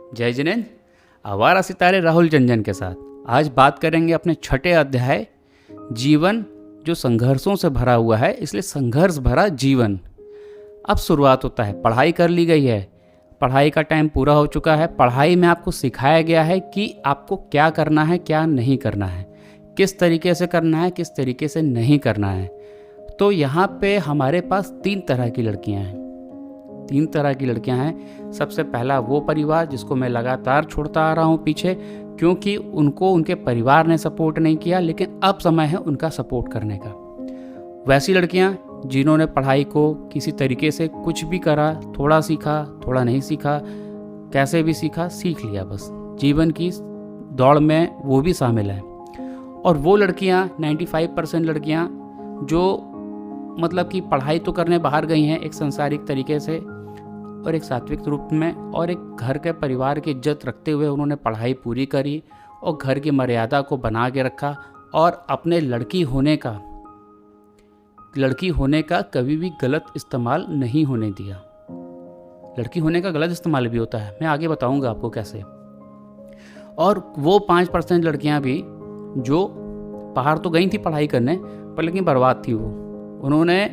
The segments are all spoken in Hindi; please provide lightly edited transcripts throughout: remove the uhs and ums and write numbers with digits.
जय जिनेंद्र। आवारा सितारे राहुल रंजन के साथ आज बात करेंगे अपने छठे अध्याय जीवन जो संघर्षों से भरा हुआ है, इसलिए संघर्ष भरा जीवन। अब शुरुआत होता है। पढ़ाई कर ली गई है, पढ़ाई का टाइम पूरा हो चुका है। पढ़ाई में आपको सिखाया गया है कि आपको क्या करना है, क्या नहीं करना है, किस तरीके से करना है, किस तरीके से नहीं करना है। तो यहाँ पे हमारे पास तीन तरह की लड़कियाँ हैं। सबसे पहला वो परिवार जिसको मैं लगातार छोड़ता आ रहा हूँ पीछे, क्योंकि उनको उनके परिवार ने सपोर्ट नहीं किया, लेकिन अब समय है उनका सपोर्ट करने का। वैसी लड़कियाँ जिन्होंने पढ़ाई को किसी तरीके से कुछ भी करा, थोड़ा सीखा, थोड़ा नहीं सीखा, कैसे भी सीखा, सीख लिया, बस जीवन की दौड़ में वो भी शामिल है। और वो लड़कियाँ 95% लड़कियाँ जो मतलब कि पढ़ाई तो करने बाहर गई हैं एक संसारिक तरीके से और एक सात्विक रूप में, और एक घर के परिवार की इज्जत रखते हुए उन्होंने पढ़ाई पूरी करी और घर की मर्यादा को बना के रखा और अपने लड़की होने का कभी भी गलत इस्तेमाल नहीं होने दिया। लड़की होने का गलत इस्तेमाल भी होता है, मैं आगे बताऊंगा आपको कैसे। और वो 5% लड़कियां भी जो बाहर तो गई थी पढ़ाई करने पर लेकिन बर्बाद थी, वो उन्होंने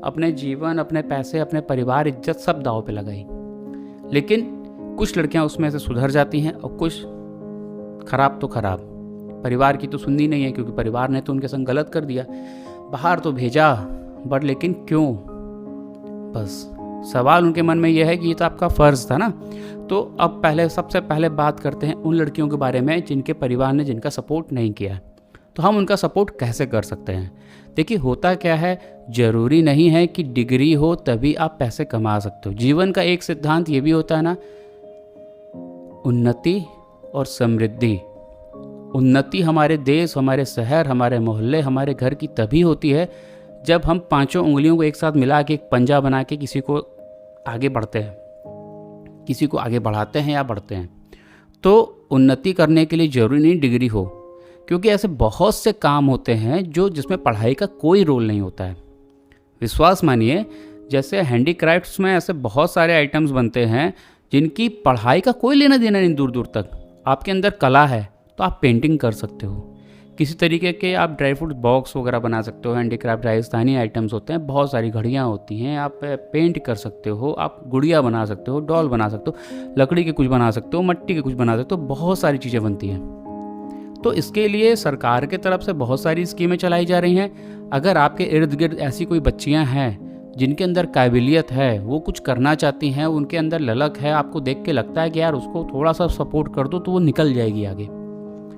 अपने जीवन, अपने पैसे, अपने परिवार, इज्जत सब दांव पे लगाई। लेकिन कुछ लड़कियां उसमें से सुधर जाती हैं और कुछ खराब तो खराब। परिवार की तो सुननी नहीं है, क्योंकि परिवार ने तो उनके संग गलत कर दिया, बाहर तो भेजा, बट लेकिन क्यों? बस सवाल उनके मन में यह है कि ये तो आपका फ़र्ज़ था ना। तो अब सबसे पहले बात करते हैं उन लड़कियों के बारे में जिनके परिवार ने जिनका सपोर्ट नहीं किया। तो हम उनका सपोर्ट कैसे कर सकते हैं? देखिए, होता क्या है, ज़रूरी नहीं है कि डिग्री हो तभी आप पैसे कमा सकते हो। जीवन का एक सिद्धांत ये भी होता है ना, उन्नति और समृद्धि। उन्नति हमारे देश, हमारे शहर, हमारे मोहल्ले, हमारे घर की तभी होती है जब हम पांचों उंगलियों को एक साथ मिला के एक पंजा बना के किसी को आगे बढ़ते हैं, किसी को आगे बढ़ाते हैं या बढ़ते हैं। तो उन्नति करने के लिए ज़रूरी नहीं डिग्री हो, क्योंकि ऐसे बहुत से काम होते हैं जिसमें पढ़ाई का कोई रोल नहीं होता है। विश्वास मानिए, जैसे हैंडीक्राफ्ट्स में ऐसे बहुत सारे आइटम्स बनते हैं जिनकी पढ़ाई का कोई लेना देना नहीं दूर दूर तक। आपके अंदर कला है तो आप पेंटिंग कर सकते हो, किसी तरीके के आप ड्राई फ्रूट बॉक्स वगैरह बना सकते हो। हैंडीक्राफ्ट राजस्थानी आइटम्स होते हैं, बहुत सारी घड़ियाँ होती हैं, आप पेंट कर सकते हो, आप गुड़िया बना सकते हो, डॉल बना सकते हो, लकड़ी के कुछ बना सकते हो, मिट्टी के कुछ बना सकते हो, बहुत सारी चीज़ें बनती हैं। तो इसके लिए सरकार के तरफ से बहुत सारी स्कीमें चलाई जा रही हैं। अगर आपके इर्द गिर्द ऐसी कोई बच्चियां हैं जिनके अंदर काबिलियत है, वो कुछ करना चाहती हैं, उनके अंदर ललक है, आपको देख के लगता है कि यार उसको थोड़ा सा सपोर्ट कर दो तो वो निकल जाएगी आगे,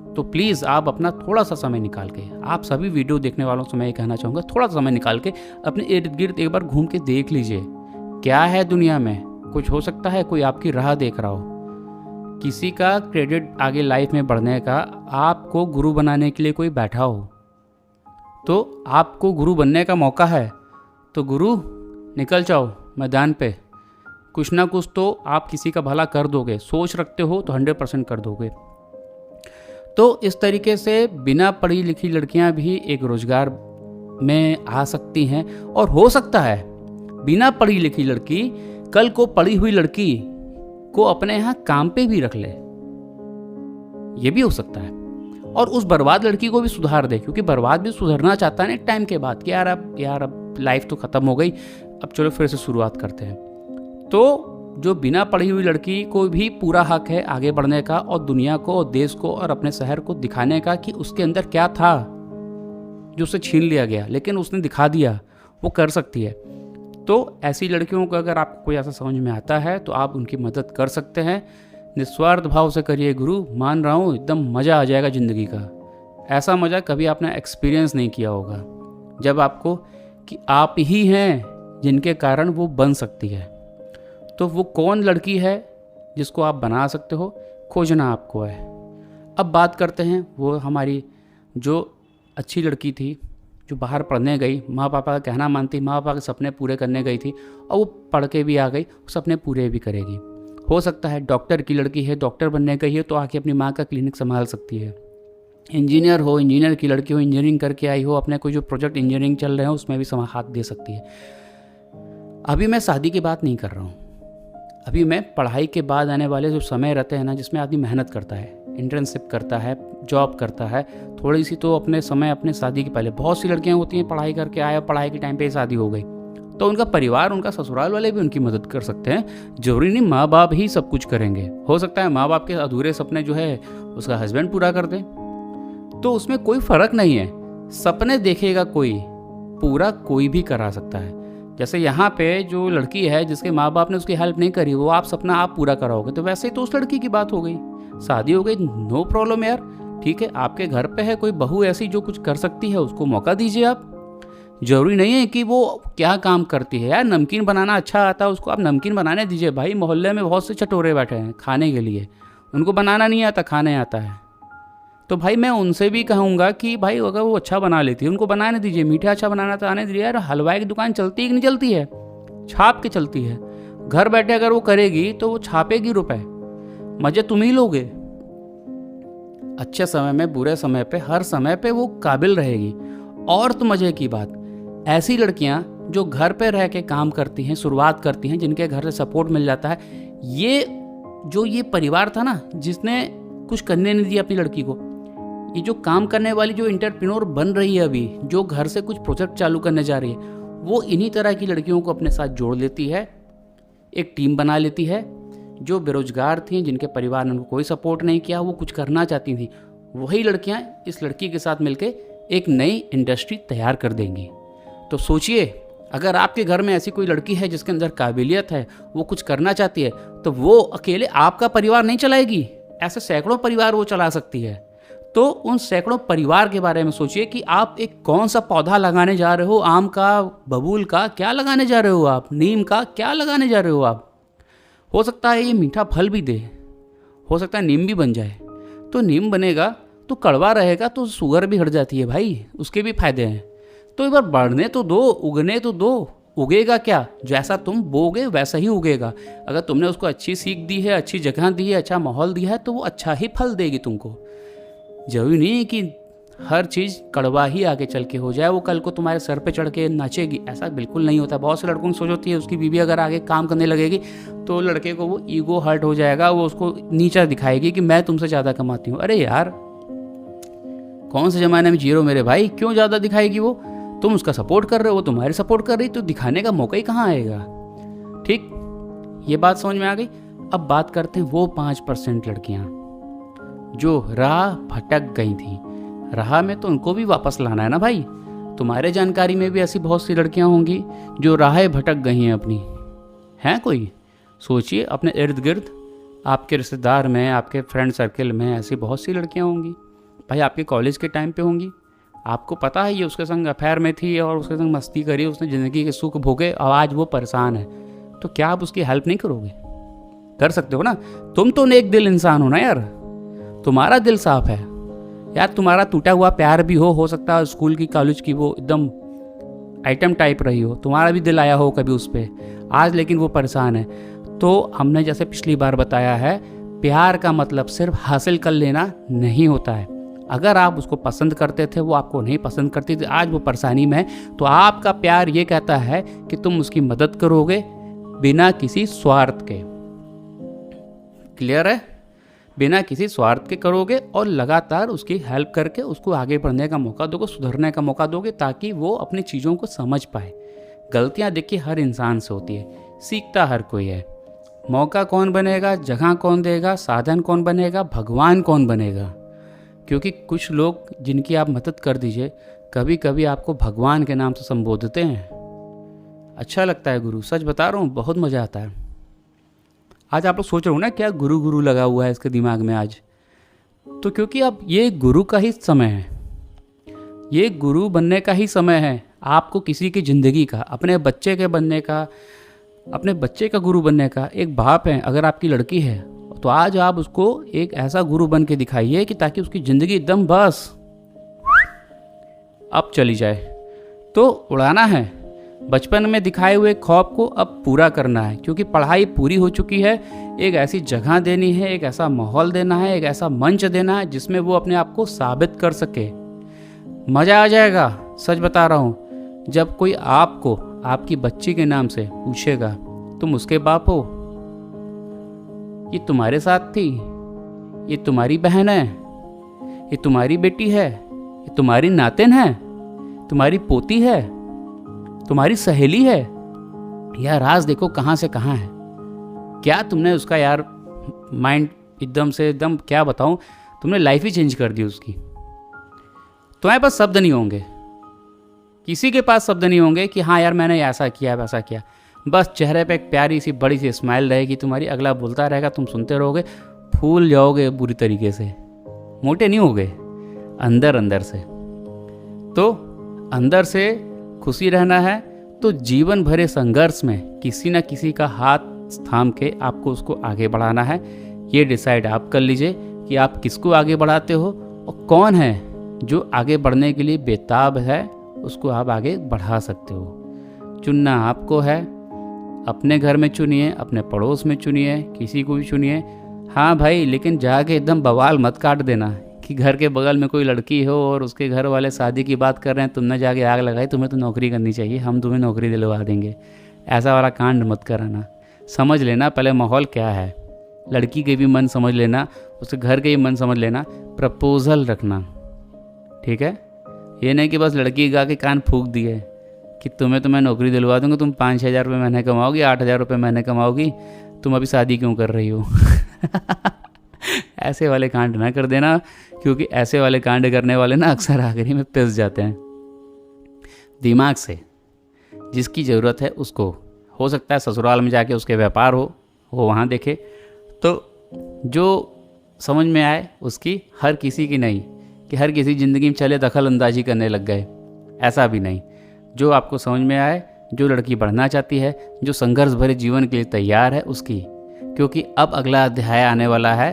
तो प्लीज़ आप अपना थोड़ा सा समय निकाल के, आप सभी वीडियो देखने वालों से मैं ये कहना चाहूँगा, थोड़ा सा समय निकाल के अपने इर्द गिर्द एक बार घूम के देख लीजिए क्या है दुनिया में। कुछ हो सकता है कोई आपकी राह देख रहा हो, किसी का क्रेडिट आगे लाइफ में बढ़ने का, आपको गुरु बनाने के लिए कोई बैठा हो, तो आपको गुरु बनने का मौका है, तो गुरु निकल जाओ मैदान पे। कुछ ना कुछ तो आप किसी का भला कर दोगे, सोच रखते हो तो 100% कर दोगे। तो इस तरीके से बिना पढ़ी लिखी लड़कियां भी एक रोजगार में आ सकती हैं, और हो सकता है बिना पढ़ी लिखी लड़की कल को पढ़ी हुई लड़की को अपने यहाँ काम पे भी रख ले, ये भी हो सकता है। और उस बर्बाद लड़की को भी सुधार दे, क्योंकि बर्बाद भी सुधरना चाहता है ना एक टाइम के बाद कि यार अब लाइफ तो ख़त्म हो गई, अब चलो फिर से शुरुआत करते हैं। तो जो बिना पढ़ी हुई लड़की को भी पूरा हक है आगे बढ़ने का, और दुनिया को और देश को और अपने शहर को दिखाने का कि उसके अंदर क्या था जो उसे छीन लिया गया, लेकिन उसने दिखा दिया, वो कर सकती है। तो ऐसी लड़कियों को अगर आपको कोई ऐसा समझ में आता है तो आप उनकी मदद कर सकते हैं। निस्वार्थ भाव से करिए गुरु, मान रहा हूँ एकदम मज़ा आ जाएगा ज़िंदगी का। ऐसा मज़ा कभी आपने एक्सपीरियंस नहीं किया होगा, जब आपको कि आप ही हैं जिनके कारण वो बन सकती है। तो वो कौन लड़की है जिसको आप बना सकते हो, खोजना आपको है। अब बात करते हैं वो हमारी जो अच्छी लड़की थी जो बाहर पढ़ने गई, माँ पापा का कहना मानती, माँ पापा के सपने पूरे करने गई थी, और वो पढ़ के भी आ गई, सपने पूरे भी करेगी। हो सकता है डॉक्टर की लड़की है, डॉक्टर बनने गई है तो आके अपनी माँ का क्लिनिक संभाल सकती है। इंजीनियर हो, इंजीनियर की लड़की हो, इंजीनियरिंग करके आई हो, अपने कोई जो प्रोजेक्ट इंजीनियरिंग चल रहे हैं उसमें भी हाथ दे सकती है। अभी मैं शादी की बात नहीं कर रहा हूँ, अभी मैं पढ़ाई के बाद आने वाले जो समय रहते हैं ना, जिसमें आदमी मेहनत करता है, इंटर्नशिप करता है, जॉब करता है, थोड़ी सी तो अपने समय अपने शादी के पहले, बहुत सी लड़कियां होती हैं पढ़ाई करके आए, पढ़ाई के टाइम पे शादी हो गई, तो उनका परिवार, उनका ससुराल वाले भी उनकी मदद कर सकते हैं। जरूरी नहीं माँ बाप ही सब कुछ करेंगे, हो सकता है माँ बाप के अधूरे सपने जो है उसका हस्बैंड पूरा कर दे, तो उसमें कोई फ़र्क नहीं है। सपने देखेगा कोई, पूरा कोई भी करा सकता है। जैसे यहाँ पे जो लड़की है जिसके माँ बाप ने उसकी हेल्प नहीं करी, वो आप सपना आप पूरा कराओगे, तो वैसे ही तो उस लड़की की बात हो गई, शादी हो गई, नो प्रॉब्लम यार, ठीक है। आपके घर पे है कोई बहू ऐसी जो कुछ कर सकती है, उसको मौका दीजिए आप। जरूरी नहीं है कि वो क्या काम करती है यार, नमकीन बनाना अच्छा आता है उसको, आप नमकीन बनाने दीजिए भाई। मोहल्ले में बहुत से चटोरे बैठे हैं खाने के लिए, उनको बनाना नहीं आता, खाने आता है, तो भाई मैं उनसे भी कहूँगा कि भाई अगर वो अच्छा बना लेती है उनको बनाने दीजिए, मीठा अच्छा बनाना तो आने दीजिए यार। हलवाई की दुकान चलती है कि नहीं चलती है, छाप के चलती है। घर बैठे अगर वो करेगी तो वो छापेगी रुपए, मजे तुम ही लोगे। अच्छे समय में, बुरे समय पे, हर समय पे वो काबिल रहेगी। और तो मजे की बात, ऐसी लड़कियां जो घर पे रह के काम करती हैं, शुरुआत करती हैं, जिनके घर से सपोर्ट मिल जाता है, ये परिवार था ना जिसने कुछ करने नहीं दिया अपनी लड़की को, ये जो काम करने वाली जो एंटरप्रेन्योर बन रही है अभी, जो घर से कुछ प्रोजेक्ट चालू करने जा रही है, वो इन्हीं तरह की लड़कियों को अपने साथ जोड़ लेती है, एक टीम बना लेती है। जो बेरोजगार थी, जिनके परिवार ने उनको कोई सपोर्ट नहीं किया, वो कुछ करना चाहती थी, वही लड़कियां इस लड़की के साथ मिलकर एक नई इंडस्ट्री तैयार कर देंगी। तो सोचिए, अगर आपके घर में ऐसी कोई लड़की है जिसके अंदर काबिलियत है, वो कुछ करना चाहती है, तो वो अकेले आपका परिवार नहीं चलाएगी, ऐसे सैकड़ों परिवार वो चला सकती है। तो उन सैकड़ों परिवार के बारे में सोचिए कि आप एक कौन सा पौधा लगाने जा रहे हो, आम का, बबूल का, क्या लगाने जा रहे हो आप, नीम का क्या लगाने जा रहे हो आप। हो सकता है ये मीठा फल भी दे, हो सकता है नीम भी बन जाए। तो नीम बनेगा तो कड़वा रहेगा, तो शुगर भी हट जाती है भाई, उसके भी फायदे हैं। तो एक बार बढ़ने तो दो, उगने तो दो। उगेगा क्या, जैसा तुम बोगे वैसा ही उगेगा। अगर तुमने उसको अच्छी सीख दी है, अच्छी जगह दी है, अच्छा माहौल दिया है, तो वो अच्छा ही फल देगी तुमको। जरूरी नहीं है कि हर चीज़ कड़वा ही आगे चल के हो जाए, वो कल को तुम्हारे सर पे चढ़ के नाचेगी, ऐसा बिल्कुल नहीं होता। बहुत से लड़कों की सोच होती है उसकी बीवी अगर आगे काम करने लगेगी तो लड़के को वो ईगो हर्ट हो जाएगा, वो उसको नीचा दिखाएगी कि मैं तुमसे ज़्यादा कमाती हूँ। अरे यार, कौन से ज़माने में जी रहे हो मेरे भाई, क्यों ज़्यादा दिखाएगी वो? तुम उसका सपोर्ट कर रहे हो, वो तुम्हारी सपोर्ट कर रही, तो दिखाने का मौका ही कहाँ आएगा। ठीक, ये बात समझ में आ गई। अब बात करते हैं वो 5% लड़कियाँ जो राह भटक गई थी। राह में तो उनको भी वापस लाना है ना भाई। तुम्हारे जानकारी में भी ऐसी बहुत सी लड़कियां होंगी जो राहें भटक गई हैं अपनी, हैं कोई? सोचिए, अपने इर्द गिर्द, आपके रिश्तेदार में, आपके फ्रेंड सर्कल में ऐसी बहुत सी लड़कियां होंगी भाई। आपके कॉलेज के टाइम पे होंगी, आपको पता है ये उसके संग अफेयर में थी और उसके संग मस्ती करी, उसने ज़िंदगी के सुख भोगे और आज वो परेशान है। तो क्या आप उसकी हेल्प नहीं करोगे? कर सकते हो ना। तुम तो नेक दिल इंसान हो ना यार, तुम्हारा दिल साफ है यार। तुम्हारा टूटा हुआ प्यार भी हो सकता है स्कूल की, कॉलेज की, वो एकदम आइटम टाइप रही हो, तुम्हारा भी दिल आया हो कभी उस पर आज, लेकिन वो परेशान है। तो हमने जैसे पिछली बार बताया है, प्यार का मतलब सिर्फ हासिल कर लेना नहीं होता है। अगर आप उसको पसंद करते थे, वो आपको नहीं पसंद करती थी, आज वो परेशानी में है, तो आपका प्यार ये कहता है कि तुम उसकी मदद करोगे बिना किसी स्वार्थ के। क्लियर है? बिना किसी स्वार्थ के करोगे और लगातार उसकी हेल्प करके उसको आगे बढ़ने का मौका दोगे, सुधरने का मौका दोगे, ताकि वो अपनी चीज़ों को समझ पाए। गलतियां देखिए हर इंसान से होती है, सीखता हर कोई है। मौका कौन बनेगा, जगह कौन देगा, साधन कौन बनेगा, भगवान कौन बनेगा? क्योंकि कुछ लोग जिनकी आप मदद कर दीजिए, कभी कभी आपको भगवान के नाम से संबोधते हैं। अच्छा लगता है गुरु, सच बता रहा हूँ, बहुत मज़ा आता है। आज आप लोग सोच रहे हो ना क्या गुरु गुरु लगा हुआ है इसके दिमाग में आज, तो क्योंकि अब ये गुरु का ही समय है, ये गुरु बनने का ही समय है। आपको किसी की ज़िंदगी का, अपने बच्चे के बनने का, अपने बच्चे का गुरु बनने का। एक बाप है, अगर आपकी लड़की है तो आज आप उसको एक ऐसा गुरु बन के दिखाइए कि ताकि उसकी ज़िंदगी एकदम बस अब चली जाए। तो उड़ाना है, बचपन में दिखाए हुए ख्वाब को अब पूरा करना है, क्योंकि पढ़ाई पूरी हो चुकी है। एक ऐसी जगह देनी है, एक ऐसा माहौल देना है, एक ऐसा मंच देना है जिसमें वो अपने आप को साबित कर सके। मज़ा आ जाएगा, सच बता रहा हूँ। जब कोई आपको आपकी बच्ची के नाम से पूछेगा तुम उसके बाप हो, ये तुम्हारे साथ थी, ये तुम्हारी बहन है, ये तुम्हारी बेटी है, ये तुम्हारी नातिन है, तुम्हारी पोती है, तुम्हारी सहेली है। यार राज देखो कहाँ से कहाँ है। क्या तुमने उसका यार माइंड एकदम क्या बताऊँ, तुमने लाइफ ही चेंज कर दी उसकी। तुम्हारे पास शब्द नहीं होंगे, किसी के पास शब्द नहीं होंगे कि हाँ यार मैंने ऐसा किया वैसा किया। बस चेहरे पे एक प्यारी सी बड़ी सी स्माइल रहेगी तुम्हारी, अगला बोलता रहेगा, तुम सुनते रहोगे, फूल जाओगे बुरी तरीके से, मोटे नहीं होगे अंदर अंदर से। तो अंदर से खुशी रहना है तो जीवन भरे संघर्ष में किसी न किसी का हाथ थाम के आपको उसको आगे बढ़ाना है। ये डिसाइड आप कर लीजिए कि आप किसको आगे बढ़ाते हो और कौन है जो आगे बढ़ने के लिए बेताब है, उसको आप आगे बढ़ा सकते हो। चुनना आपको है, अपने घर में चुनिए, अपने पड़ोस में चुनिए, किसी को भी चुनिए। हाँ भाई, लेकिन जाके एकदम बवाल मत काट देना कि घर के बगल में कोई लड़की हो और उसके घर वाले शादी की बात कर रहे हैं, तुमने जाके आग लगाई, तुम्हें तो नौकरी करनी चाहिए, हम तुम्हें नौकरी दिलवा देंगे। ऐसा वाला कांड मत कराना। समझ लेना पहले माहौल क्या है, लड़की के भी मन समझ लेना, उसके घर के भी मन समझ लेना, प्रपोजल रखना, ठीक है। ये नहीं कि बस लड़की गा के कान फूंक दिए कि तुम्हें तो मैं नौकरी दिलवा दूंगा, तुम 5-6 हज़ार रुपये महीने कमाओगी, 8 हज़ार रुपये महीने कमाओगी, तुम अभी शादी क्यों कर रही हो। ऐसे वाले कांड ना कर देना, क्योंकि ऐसे वाले कांड करने वाले ना अक्सर आखिरी में पिस जाते हैं। दिमाग से जिसकी ज़रूरत है उसको, हो सकता है ससुराल में जाके उसके व्यापार हो, वो वहाँ देखे, तो जो समझ में आए उसकी, हर किसी की नहीं कि हर किसी ज़िंदगी में चले दखल अंदाजी करने लग गए, ऐसा भी नहीं। जो आपको समझ में आए, जो लड़की बढ़ना चाहती है, जो संघर्ष भरे जीवन के लिए तैयार है उसकी, क्योंकि अब अगला अध्याय आने वाला है।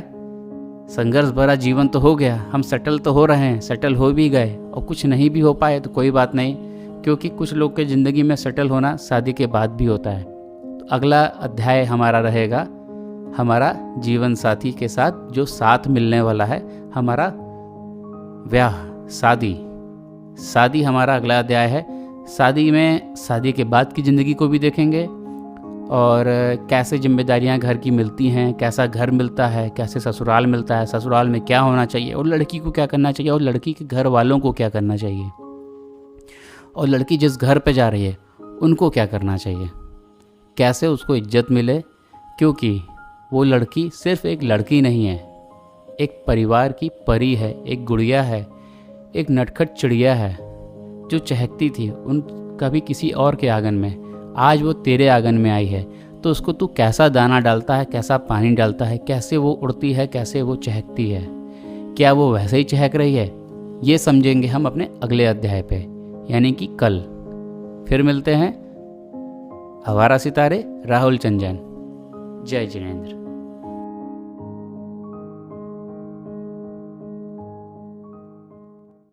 संघर्ष भरा जीवन तो हो गया, हम सेटल तो हो रहे हैं, सेटल हो भी गए, और कुछ नहीं भी हो पाए तो कोई बात नहीं, क्योंकि कुछ लोग के ज़िंदगी में सेटल होना शादी के बाद भी होता है। तो अगला अध्याय हमारा रहेगा हमारा जीवन साथी के साथ जो साथ मिलने वाला है, हमारा ब्याह, शादी हमारा अगला अध्याय है। शादी में शादी के बाद की ज़िंदगी को भी देखेंगे, और कैसे जिम्मेदारियां घर की मिलती हैं, कैसा घर मिलता है, कैसे ससुराल मिलता है, ससुराल में क्या होना चाहिए, और लड़की को क्या करना चाहिए, और लड़की के घर वालों को क्या करना चाहिए, और लड़की जिस घर पे जा रही है उनको क्या करना चाहिए, कैसे उसको इज्जत मिले, क्योंकि वो लड़की सिर्फ एक लड़की नहीं है, एक परिवार की परी है, एक गुड़िया है, एक नटखट चिड़िया है जो चहकती थी उन कभी किसी और के आंगन में, आज वो तेरे आंगन में आई है। तो उसको तू कैसा दाना डालता है, कैसा पानी डालता है, कैसे वो उड़ती है, कैसे वो चहकती है, क्या वो वैसे ही चहक रही है, ये समझेंगे हम अपने अगले अध्याय पे, यानी कि कल। फिर मिलते हैं। आवारा सितारे, राहुल चंजन। जय जिनेंद्र।